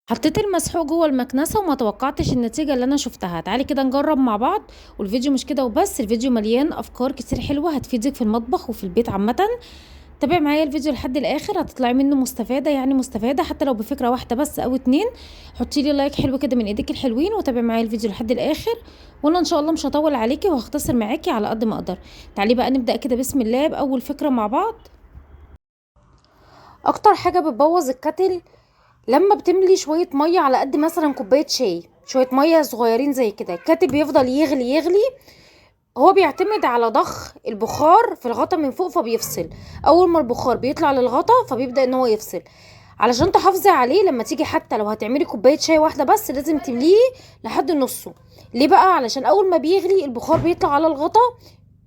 حطيت المسحوق جوه المكنسة وما توقعتش النتيجة اللي انا شفتها. تعالي كده نجرب مع بعض. والفيديو مش كده وبس، الفيديو مليان افكار كتير حلوة هتفيدك في المطبخ وفي البيت عامة. تابع معايا الفيديو لحد الاخر، هتطلعي منه مستفادة، يعني مستفادة حتى لو بفكرة واحدة بس او اتنين. حطي لي لايك حلو كده من ايديك الحلوين، وتابع معايا الفيديو لحد الاخر. وانا ان شاء الله مش هطول عليكي وهختصر معاكي على قد ما اقدر. تعالي بقى نبدأ كده بسم الله باول فكرة مع بعض. اكتر حاجة بتبوظ الكتل لما بتملي شوية مية على قد مثلا كوباية شاي، شوية مية صغيرين زي كده، الكاتل بيفضل يغلي يغلي. هو بيعتمد على ضخ البخار في الغطا من فوق فبيفصل. اول ما البخار بيطلع للغطا فبيبدأ ان هو يفصل. علشان تحافظي عليه لما تيجي حتى لو هتعملي كوباية شاي واحدة بس لازم تمليه لحد نصه. ليه بقى؟ علشان اول ما بيغلي البخار بيطلع على الغطا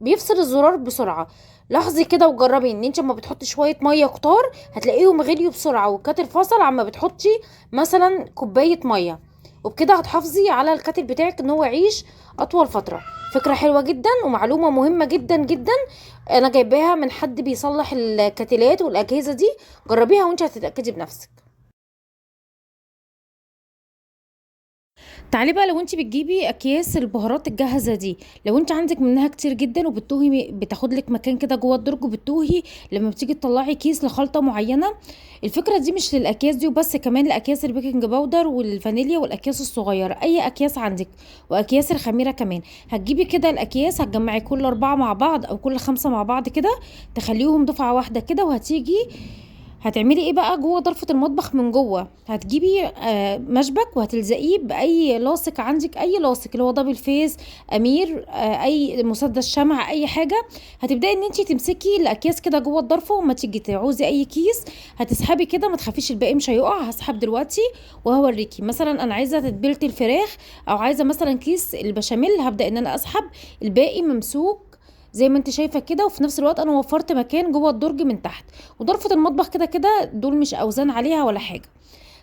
بيفصل الزرار بسرعة. لاحظي كده وجربي ان انت اما بتحطي شوية مية كتار هتلاقيهم غليوا بسرعة والكاتل فصل عما بتحطي مثلا كوباية مية. وبكده هتحافظي على الكاتل بتاعك ان هو يعيش اطول فترة. فكرة حلوة جدا ومعلومة مهمة جدا جدا. انا جايباها من حد بيصلح الكاتلات والاجهزة دي. جربيها وانت هتتأكدي بنفسك. تعالي بقى لو انت بتجيبي اكياس البهارات الجاهزه دي، لو انت عندك منها كتير جدا وبتوهي بتاخد لك مكان كده جوه الدرج وبتوهي لما بتيجي تطلعي كيس لخلطه معينه. الفكره دي مش للاكياس دي وبس، كمان لاكياس البيكنج باودر والفانيليا والاكياس الصغيره، اي اكياس عندك، واكياس الخميره كمان. هتجيبي كده الاكياس، هتجمعي كل 4 مع بعض او كل 5 مع بعض كده، تخليهم دفعه واحده كده. وهتيجي هتعملي ايه بقى جوه ضرفة المطبخ من جوه؟ هتجيبي مشبك وهتلزقيه باي لاصق عندك، اي لاصق اللي هو دبل فيس، امير، اي مسدس شمع، اي حاجه. هتبداي ان انت تمسكي الاكياس كده جوه الضرفه، وما تيجي تعوزي اي كيس هتسحبي كده، ما تخافيش الباقي مش هيقع. هسحب دلوقتي وهوريكي. مثلا انا عايزه تتبيله الفراخ او عايزه مثلا كيس البشاميل، هبدا ان انا اسحب الباقي ممسوك زي ما انت شايفه كده. وفي نفس الوقت انا وفرت مكان جوه الدرج من تحت. وضرفة المطبخ كده كده دول مش اوزان عليها ولا حاجة.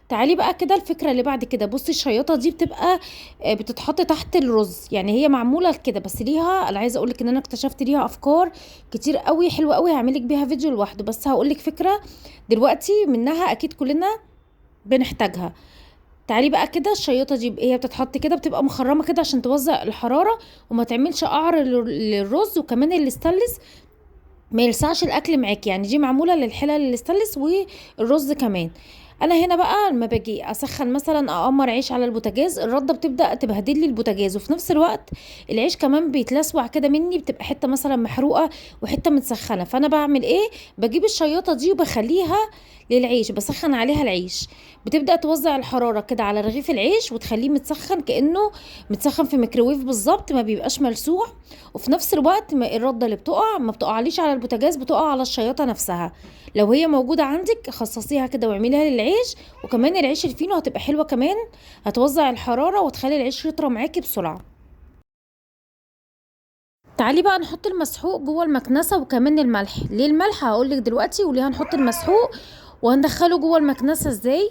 تعالي بقى كده الفكرة اللي بعد كده. بصي الشياطة دي بتبقى بتتحط تحت الرز، يعني هي معمولة كده بس ليها، انا عايزة اقولك ان انا اكتشفت ليها افكار كتير قوي حلوة قوي، هعملك بيها فيديو لوحده. بس هقولك فكرة دلوقتي منها اكيد كلنا بنحتاجها. تعالي بقى كده، الشياطة دي هي بتتحط كده، بتبقى مخرمة كده عشان توزع الحرارة وما تعملش قعر للرز. وكمان الاستانلس ما يلسعش الاكل معاكي، يعني دي معموله للحلل الاستانلس والرز كمان. انا هنا بقى لما باجي اسخن مثلا اقمر عيش على البوتاجاز، الرده بتبدا تبهدل لي البوتاجاز، وفي نفس الوقت العيش كمان بيتلسوع كده مني، بتبقى حته مثلا محروقه وحته متسخنه. فانا بعمل ايه؟ بجيب الشياطه دي وبخليها للعيش، بسخن عليها العيش، بتبدا توزع الحراره كده على رغيف العيش وتخليه متسخن كانه متسخن في ميكروويف بالظبط، ما بيبقاش ملسوع. وفي نفس الوقت ما الرده اللي بتقع ما بتقعليش على البوتاجاز، بتقع على الشياطه نفسها. لو هي موجوده عندك خصصيها كده واعمليها للعيش. وكمان العيش الفينو هتبقى حلوه كمان، هتوزع الحراره وتخلي العيش يطرى معاكي بسرعه. تعالي بقى نحط المسحوق جوه المكنسه، وكمان الملح. ليه الملح؟ هقولك دلوقتي. وليه هنحط المسحوق وهندخله جوه المكنسه ازاي؟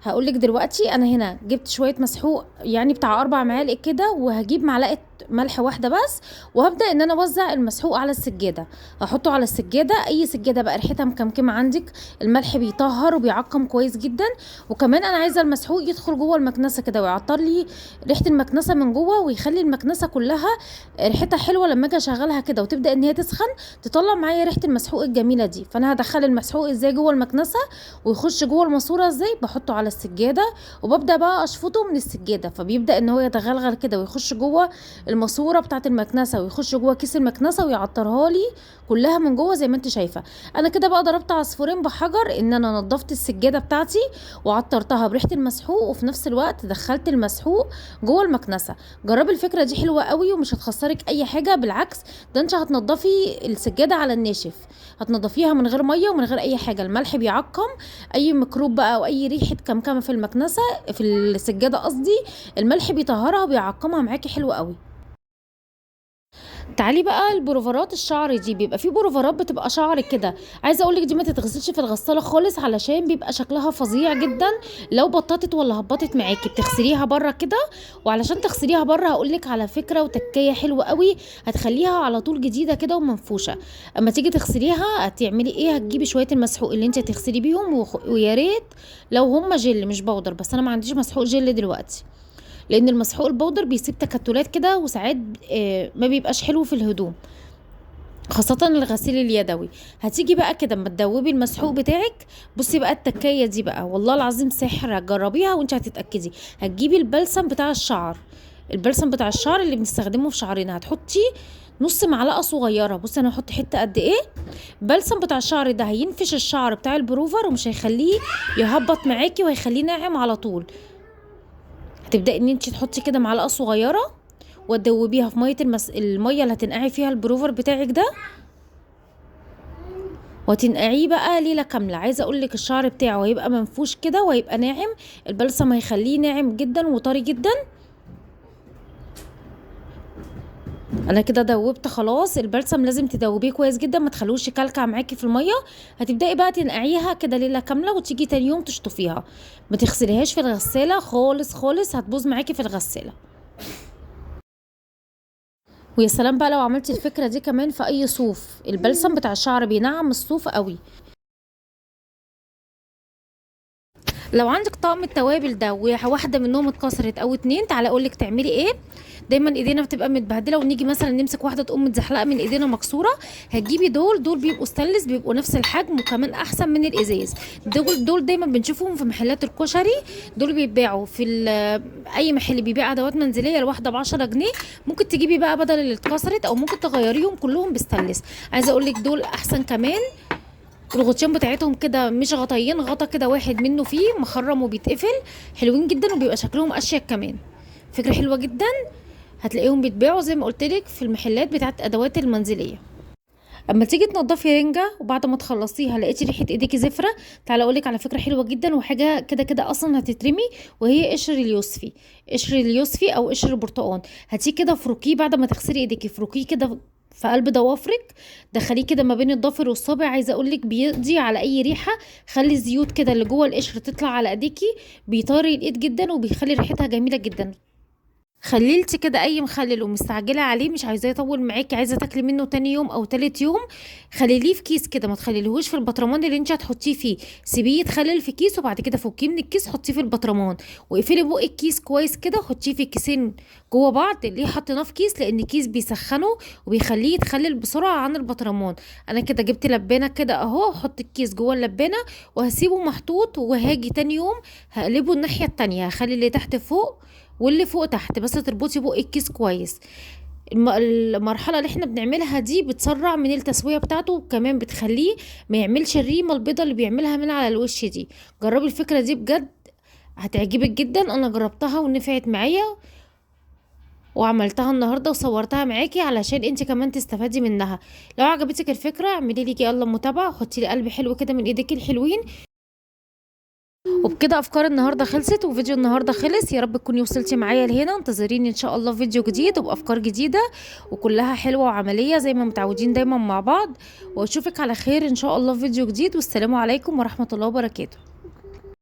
هقولك دلوقتي. انا هنا جبت شويه مسحوق يعني بتاع 4 معالق كده، وهجيب معلقه ملح واحده بس، وهبدا ان انا اوزع المسحوق على السجاده. هحطه على السجاده، اي سجاده بقى ريحتها مكمكمه عندك. الملح بيطهر وبيعقم كويس جدا. وكمان انا عايزه المسحوق يدخل جوه المكنسه كده ويعطر لي ريحه المكنسه من جوه، ويخلي المكنسه كلها ريحتها حلوه. لما اجي اشغلها كده وتبدا ان هي تسخن تطلع معايا ريحه المسحوق الجميله دي. فانا هدخل المسحوق ازاي جوه المكنسه ويخش جوه الماسوره ازاي؟ بحطه على السجاده وببدا بقى اشفطه من السجاده، فبيبدا ان هو يتغلغل كده ويخش جوه الماسوره بتاعه المكنسه، ويخش جوه كيس المكنسه ويعطرها لي كلها من جوه زي ما انت شايفه. انا كده بقى ضربت عصفورين بحجر، ان انا نضفت السجاده بتاعتي وعطرتها بريحه المسحوق، وفي نفس الوقت دخلت المسحوق جوه المكنسه. جربي الفكره دي حلوه قوي ومش هتخسرك اي حاجه، بالعكس ده انت هتنضفي السجاده على الناشف، هتنضفيها من غير ميه ومن غير اي حاجه. الملح بيعقم اي ميكروب بقى او اي ريحه كمكمه في المكنسه، في السجاده قصدي، الملح بيطهرها وبيعقمها معاكي حلو قوي. تعالي بقى البروفرات الشعر دي، بيبقى في بروفرات بتبقى شعر كده، عايزه اقولك دي ما تتغسلش في الغساله خالص علشان بيبقى شكلها فظيع جدا لو بططت ولا هبطت معاكي. بتغسليها بره كده، وعلشان تغسليها بره هقولك على فكره وتكايه حلوه قوي هتخليها على طول جديده كده ومنفوشه. اما تيجي تغسليها هتعملي ايه؟ هتجيبي شويه المسحوق اللي انت هتغسلي بيهم، ويا ريت لو هما جل مش بودر، بس انا ما عنديش مسحوق جل دلوقتي، لان المسحوق البودر بيسيب تكتلات كده وساعات ما بيبقاش حلو في الهدوم، خاصة الغسيل اليدوي. هتيجي بقى كده اما تدوبي المسحوق بتاعك، بصي بقى التكاية دي بقى والله العظيم سحر، جربيها وانت هتتأكدي. هتجيبي البلسم بتاع الشعر، البلسم بتاع الشعر اللي بنستخدمه في شعرنا، هتحطي نص معلقة صغيرة، بصي انا هحط حتة قد ايه. بلسم بتاع الشعر ده هينفش الشعر بتاع البروفر ومش هيخليه يهبط معاكي وهيخليه ناعم على طول. هتبدأي ان انت تحطي كده معلقة صغيرة وتدوبيها في المية اللي هتنقعي فيها البروفر بتاعك ده، وتنقعيه بقى ليلة كاملة. عايزة اقولك الشعر بتاعه هيبقى منفوش كده وهيبقى ناعم، البلسم هيخليه ناعم جدا وطري جدا. انا كده دوبت خلاص. البلسم لازم تدوبيه كويس جدا، ما تخلوش يكلكع معاكي في الميه. هتبداي بقى تنقعيها كده ليله كامله، وتيجي تاني يوم تشطفيها، ما تغسليهاش في الغساله خالص خالص، هتبوظ معاكي في الغساله. ويا سلام بقى لو عملتي الفكره دي كمان في اي صوف، البلسم بتاع الشعر بينعم الصوف قوي. لو عندك طقم التوابل ده وواحده منهم اتكسرت او اتنين، تعالى اقولك تعملي ايه. دايما ايدينا بتبقى متبهدله ونيجي مثلا نمسك واحده تقوم متزحلقه من ايدينا مكسوره، هتجيبي دول بيبقوا ستانلس، بيبقوا نفس الحجم وكمان احسن من الازاز. دول دايما بنشوفهم في محلات الكشري، دول بيتباعوا في اي محل بيبيع ادوات منزليه، الواحده ب10 جنيه. ممكن تجيبي بقى بدل اللي اتكسرت، او ممكن تغيريهم كلهم بستانلس. عايزه اقولك دول احسن كمان. الغطيان بتاعتهم كده مش غطيين، غطا كده واحد منه فيه مخرم وبيتقفل، حلوين جدا وبيبقى شكلهم اشيك كمان. فكرة حلوة جدا. هتلاقيهم بيتباعوا زي ما قلت لك في المحلات بتاعت ادوات المنزليه. اما تيجي تنضفي رنجه وبعد ما تخلصيها لقيتي ريحه ايديكي زفره، تعالى اقولك على فكره حلوه جدا وحاجه كده كده اصلا هتترمي، وهي قشر اليوسفي. قشر اليوسفي او قشر البرتقال، هاتيه كده افركيه بعد ما تغسلي ايديكي، افركيه كده في قلب ضوافرك، دخليه كده ما بين الضفر والصابع. عايزه اقولك بيقضي على اي ريحه، خلي الزيوت كده اللي جوه القشر تطلع على ايديكي، بيطري الايد جدا وبيخلي ريحتها جميله جدا. خليلتي كده اي مخلل ومستعجله عليه مش عايزاه يطول معاكي، عايزه تاكلي منه تاني يوم او تالت يوم، خليليه في كيس كده، ما تخليلهوش في البطرمان اللي انت هتحطيه فيه، سيبيه يتخلل في كيس وبعد كده فكيه من الكيس حطيه في البطرمان، واقفلي بق الكيس كويس كده وحطيه في كيسين جوه بعض. ليه حطيناه في كيس؟ لان الكيس بيسخنه وبيخليه يتخلل بسرعه عن البطرمان. انا كده جبت لبانه كده اهو، احط الكيس جوه اللبانه وهسيبه محطوط، وهاجي تاني يوم هقلبه الناحيه التانية، هخلي اللي تحت فوق واللي فوق تحت، بس تربطي بق الكيس كويس. المرحلة اللي احنا بنعملها دي بتسرع من التسوية بتاعته، وكمان بتخليه ما يعملش الريمة البيضة اللي بيعملها من على الوش دي. جربي الفكرة دي بجد هتعجبك جدا، انا جربتها ونفعت معايا وعملتها النهارده وصورتها معاكي علشان انت كمان تستفادي منها. لو عجبتك الفكره اعملي لي يلا متابعه وحطي لي قلب حلو كده من ايديك الحلوين. وبكده افكار النهارده خلصت وفيديو النهارده خلص. يا رب تكوني وصلتي معايا لهنا، انتظريني ان شاء الله في فيديو جديد وبافكار جديده وكلها حلوه وعمليه زي ما متعودين دايما مع بعض. واشوفك على خير ان شاء الله في فيديو جديد، والسلام عليكم ورحمه الله وبركاته.